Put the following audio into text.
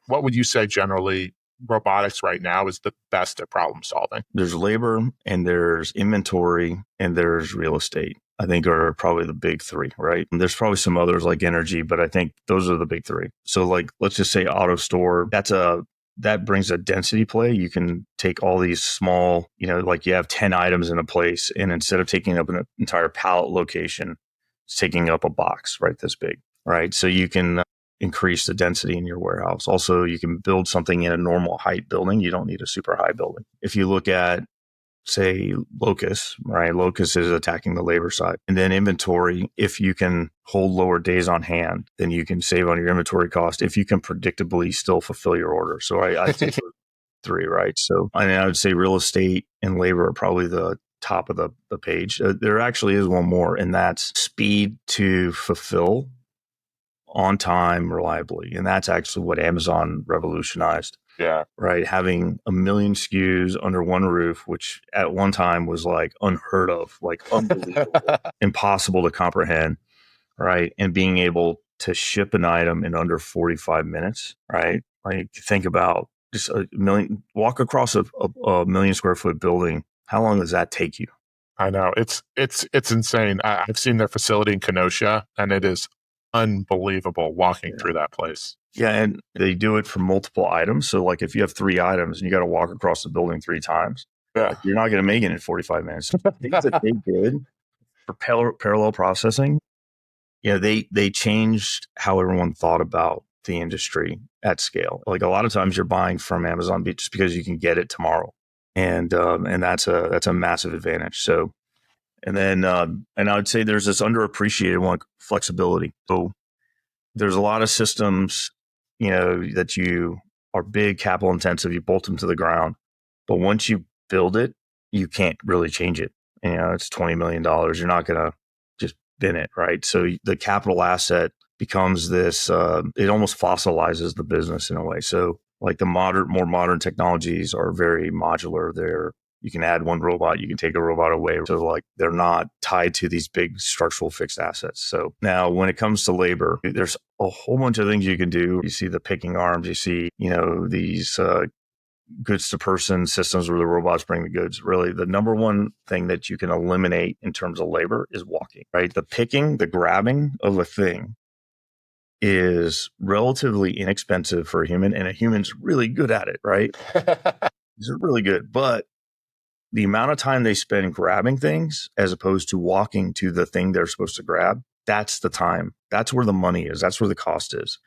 What would you say generally robotics right now is the best at problem solving? There's labor and there's inventory and there's real estate. I think are probably the big three, right? And there's probably some others like energy, but I think those are the big three. So like, let's just say auto store, that brings a density play. You can take all these small, like you have 10 items in a place, and instead of taking up an entire pallet location, it's taking up a box, right? This big, right? So you can increase the density in your warehouse. Also, you can build something in a normal height building. You don't need a super high building. If you look at, say, Locus, right? Locus is attacking the labor side. And then inventory, if you can hold lower days on hand, then you can save on your inventory cost if you can predictably still fulfill your order. So I think three, right? So I would say real estate and labor are probably the top of the page. There actually is one more, and that's speed to fulfill on time, reliably. And that's actually what Amazon revolutionized. Yeah. Right. Having 1 million SKUs under one roof, which at one time was like unheard of, like unbelievable, impossible to comprehend. Right. And being able to ship an item in under 45 minutes. Right. Like think about just walk across a 1 million square foot building. How long does that take you? I know. It's insane. I've seen their facility in Kenosha, and it is unbelievable walking through that place. Yeah, and they do it for multiple items. So like if you have 3 items and you got to walk across the building 3 times, you're not going to make it in 45 minutes. Things that they did for parallel processing, they changed how everyone thought about the industry at scale. Like a lot of times you're buying from Amazon just because you can get it tomorrow. And that's a massive advantage. So, and then, and I would say there's this underappreciated one, flexibility. So there's a lot of systems, that you are big, capital intensive, you bolt them to the ground. But once you build it, you can't really change it. It's $20 million. You're not going to just bin it, right? So the capital asset becomes this, it almost fossilizes the business in a way. So like the more modern technologies are very modular. You can add one robot, you can take a robot away. So like they're not tied to these big structural fixed assets. So now when it comes to labor, there's a whole bunch of things you can do. You see the picking arms, you see, these goods to person systems where the robots bring the goods. Really, the number one thing that you can eliminate in terms of labor is walking, right? The picking, the grabbing of a thing is relatively inexpensive for a human, and a human's really good at it, right? These are really good, but the amount of time they spend grabbing things as opposed to walking to the thing they're supposed to grab, that's the time. That's where the money is. That's where the cost is.